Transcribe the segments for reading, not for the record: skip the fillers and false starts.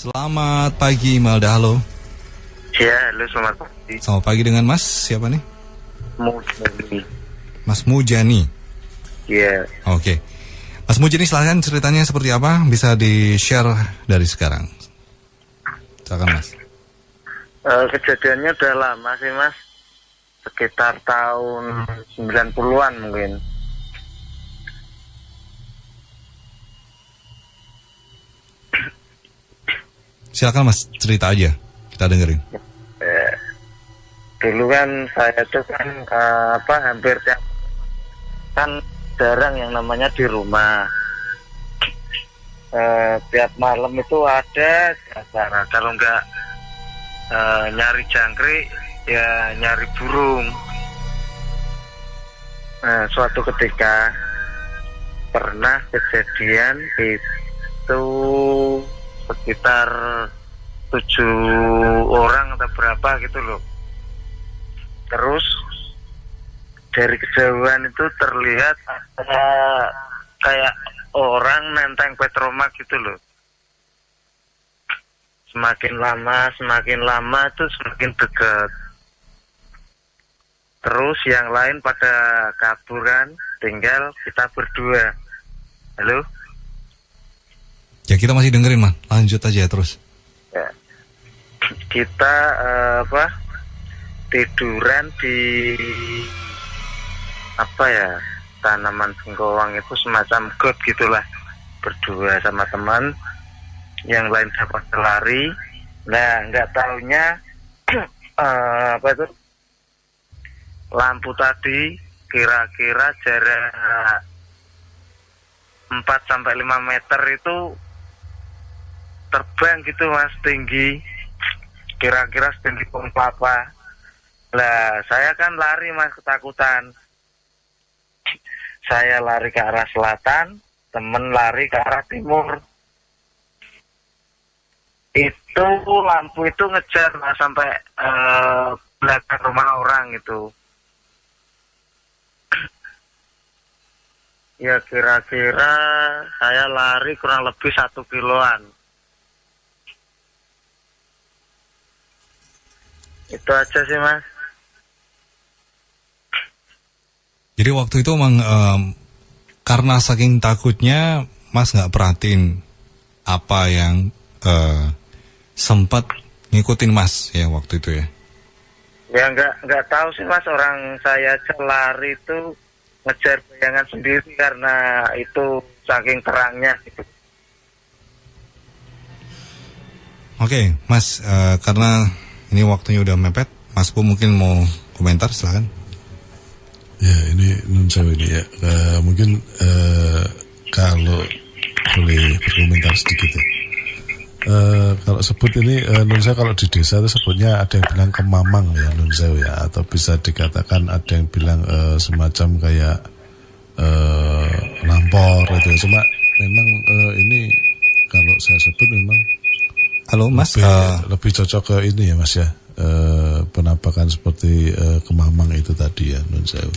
Selamat pagi Malda, halo. Ya, halo, selamat pagi. Selamat pagi dengan Mas, siapa nih? Mujani. Mas Mujani. Ya. Oke. Mas Mujani, silahkan ceritanya seperti apa? Bisa di-share dari sekarang. Silakan Mas. Kejadiannya udah lama sih Mas. Sekitar tahun 90-an mungkin. Silakan Mas, cerita aja. Kita dengerin. Dulu kan saya tuh kan hampir tiap kan jarang yang namanya di rumah. Tiap malam itu ada acara, kalau nggak nyari jangkrik ya nyari burung. Suatu ketika pernah kejadian itu sekitar 7 orang atau berapa gitu loh. Terus dari kejauhan itu terlihat ada kayak orang nenteng petromak gitu loh. Semakin lama itu semakin dekat. Terus yang lain pada kaburan, tinggal kita berdua. Halo? Ya, kita masih dengerin, Man. Lanjut aja terus. Ya. Kita tiduran di tanaman singkowang itu, semacam got gitulah, berdua sama teman. Yang lain dapat lari. Nah, nggak taunya lampu tadi kira-kira jarak 4-5 meter itu terbang gitu Mas, tinggi, kira-kira setinggi pohon kelapa. Lah saya kan lari Mas, ketakutan. Saya lari ke arah selatan, temen lari ke arah timur. Itu lampu itu ngejar Mas sampai belakang rumah orang itu. Ya kira-kira saya lari kurang lebih 1 kiloan. Itu aja sih Mas. Jadi waktu itu emang karena saking takutnya Mas nggak perhatiin apa yang sempat ngikutin Mas ya waktu itu ya? Ya nggak tahu sih Mas, orang saya lari itu ngejar bayangan sendiri karena itu saking terangnya gitu. Oke, Mas, karena ini waktunya udah mepet, Mas Bu mungkin mau komentar, silakan. Ya, ini Nun Sewu ini ya. Mungkin kalau boleh berkomentar sedikit ya. Kalau sebut ini Nun Sewu, kalau di desa itu sebutnya ada yang bilang kemamang ya Nun Sewu ya, atau bisa dikatakan ada yang bilang semacam kayak lampor gitu ya. Cuma memang ini kalau saya sebut memang halo Mas, lebih cocok ke ini ya Mas ya, penampakan seperti kemamang itu tadi ya Nun Sewu.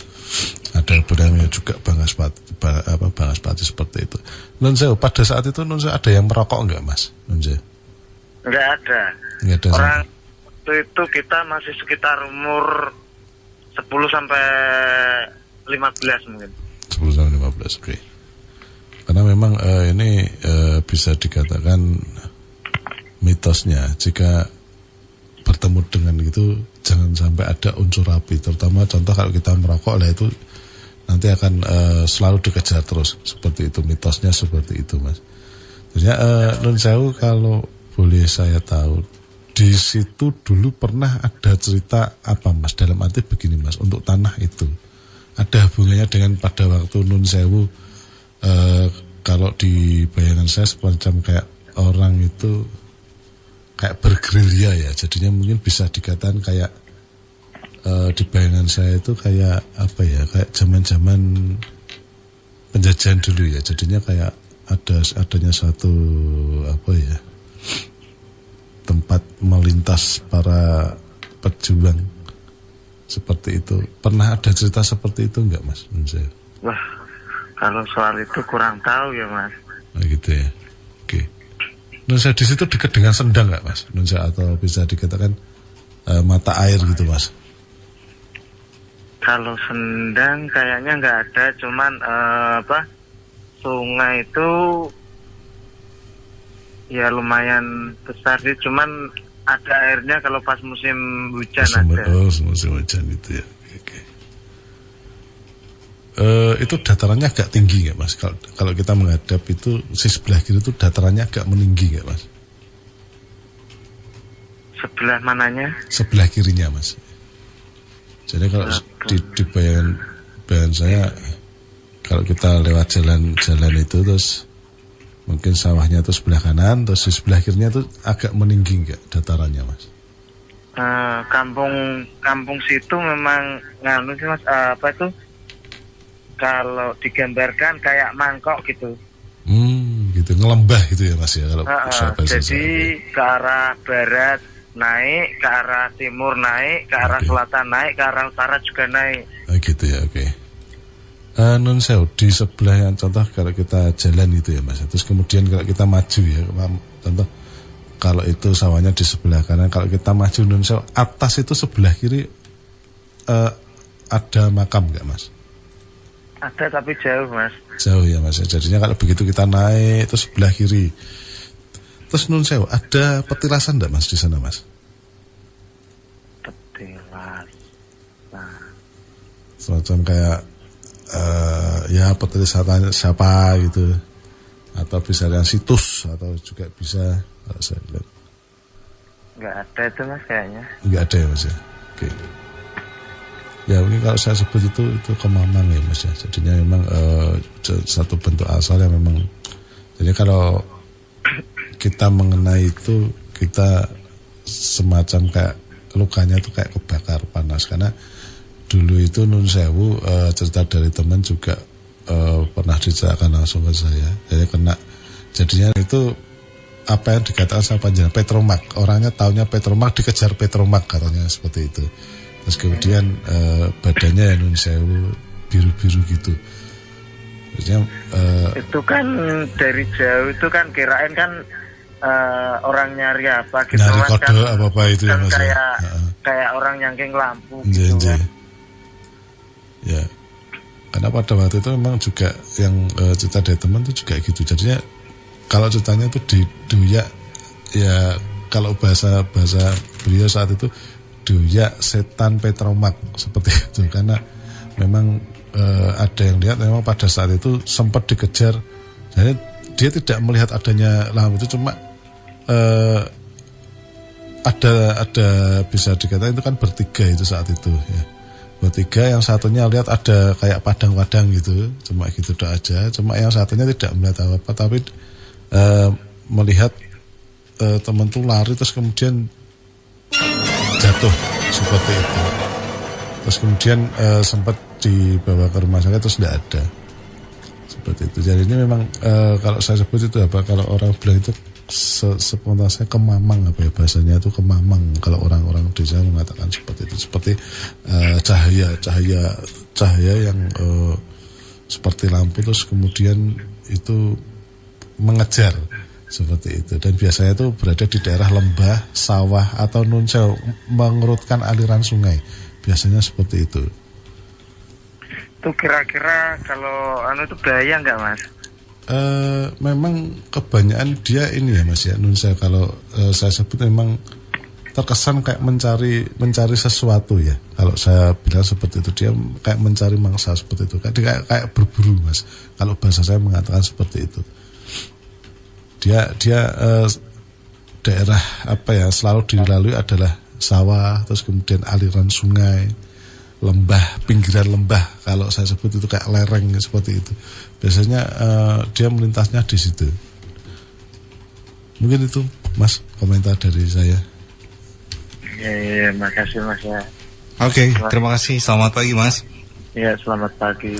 Ada benangnya juga Bangaspati seperti itu. Nun Sewu, pada saat itu Nun Sewu ada yang merokok enggak Mas? Nun Sewu? Enggak ada. Orang itu kita masih sekitar umur 10-15 mungkin. 10-15, oke. Karena memang ini bisa dikatakan mitosnya, jika bertemu dengan itu jangan sampai ada unsur api. Terutama contoh kalau kita merokok lah, itu nanti akan selalu dikejar terus. Seperti itu mitosnya, seperti itu Mas. Jadi Nun Sewu, kalau boleh saya tahu, di situ dulu pernah ada cerita apa Mas? Dalam arti begini Mas, untuk tanah itu ada hubungannya dengan pada waktu Nun Sewu, kalau di bayangan saya semacam kayak orang itu kayak bergerilya ya, jadinya mungkin bisa dikatakan kayak di bayangan saya itu kayak apa ya, kayak zaman-zaman penjajahan dulu ya, jadinya kayak adanya satu apa ya, tempat melintas para pejuang seperti itu. Pernah ada cerita seperti itu enggak Mas? Wah, kalau soal itu kurang tahu ya Mas. Nah, gitu ya. Oke. Nun Sewu di situ dekat dengan Sendang nggak Mas? Nun Sewu atau bisa dikatakan mata air gitu Mas? Kalau Sendang kayaknya nggak ada, cuman sungai itu ya lumayan besar sih, cuman ada airnya kalau pas musim hujan ada. Oh, musim hujan itu ya. Oke. Itu datarannya agak tinggi nggak Mas? Kalau kita menghadap itu si sebelah kiri itu datarannya agak meninggi nggak Mas? Sebelah mananya? Sebelah kirinya Mas. Jadi kalau di bayangan saya, kalau kita lewat jalan itu terus mungkin sawahnya itu sebelah kanan, terus di sebelah kirinya itu agak meninggi nggak datarannya Mas? Kampung situ memang nganu sih Mas, kalau digambarkan kayak mangkok gitu. Gitu ngelembah gitu ya Mas ya kalau jadi ke arah barat naik, ke arah timur naik, ke arah selatan naik, ke arah utara juga naik. Gitu ya, oke. Nun Sewu di sebelah yang contoh kalau kita jalan itu ya Mas. Terus kemudian kalau kita maju ya, contoh kalau itu sawahnya di sebelah kanan, kalau kita maju Nun Sewu atas itu sebelah kiri ada makam nggak Mas? Ada tapi jauh Mas. Jauh ya Mas. Jadinya kalau begitu kita naik itu sebelah kiri. Terus Nun Sewu ada petilasan enggak Mas di sana Mas? Petilasan. Semacam kayak ya petilasan siapa gitu, atau bisa yang situs, atau juga bisa kalau saya lihat. Nggak ada itu Mas kayaknya. Nggak ada ya Mas ya. Oke. Ya mungkin kalau saya sebut itu kemamang ya Mas ya. Jadinya memang satu bentuk asal yang memang. Jadi kalau kita mengenai itu, kita semacam kayak lukanya itu kayak kebakar panas. Karena dulu itu Nun Sewu cerita dari teman juga pernah diceritakan langsung ke saya. Jadi jadinya itu apa yang dikatakan sama panjenengan Petromak. Orangnya taunya Petromak, dikejar Petromak katanya seperti itu. Terus kemudian badannya Nun Sewu biru-biru gitu. Maksudnya, itu kan dari jauh itu kan kirain kan orang nyari apa gitu, nyari Mas, kode kan, apa itu kan ya Mas kayak orang nyangking lampu gitu kan. Ya, karena pada waktu itu memang juga yang cerita dari teman itu juga gitu. Jadinya kalau ceritanya itu diduyak ya, kalau bahasa beliau saat itu duyak setan Petromak seperti itu, karena memang ada yang lihat memang pada saat itu sempat dikejar. Jadi dia tidak melihat adanya lampu itu, cuma ada bisa dikatakan itu kan bertiga itu saat itu ya. Bertiga, yang satunya lihat ada kayak padang-padang gitu, cuma gitu doa aja. Cuma yang satunya tidak melihat apa-apa, tapi melihat teman tuh lari terus kemudian jatuh seperti itu. Terus kemudian sempat dibawa ke rumah sakit terus tidak ada. Seperti itu. Jadi ini memang kalau saya sebut itu apa, kalau orang bilang itu spontan saya kemamang, apa ya bahasanya itu kemamang. Kalau orang-orang desa mengatakan seperti itu, seperti cahaya yang seperti lampu terus kemudian itu mengejar seperti itu. Dan biasanya itu berada di daerah lembah, sawah atau Nun Sewu mengurutkan aliran sungai. Biasanya seperti itu. Itu kira-kira kalau itu bahaya nggak Mas? Memang kebanyakan dia ini ya Mas ya, Nun Sewu kalau saya sebut memang terkesan kayak mencari sesuatu ya. Kalau saya bilang seperti itu, dia kayak mencari mangsa seperti itu. Kayak berburu Mas. Kalau bahasa saya mengatakan seperti itu. Dia daerah apa ya selalu dilalui adalah sawah, terus kemudian aliran sungai, lembah, pinggiran lembah. Kalau saya sebut itu kayak lereng seperti itu. Biasanya dia melintasnya di situ. Mungkin itu Mas komentar dari saya. Ya, makasih Mas ya. Oke, terima kasih. Selamat pagi Mas. Ya, selamat pagi.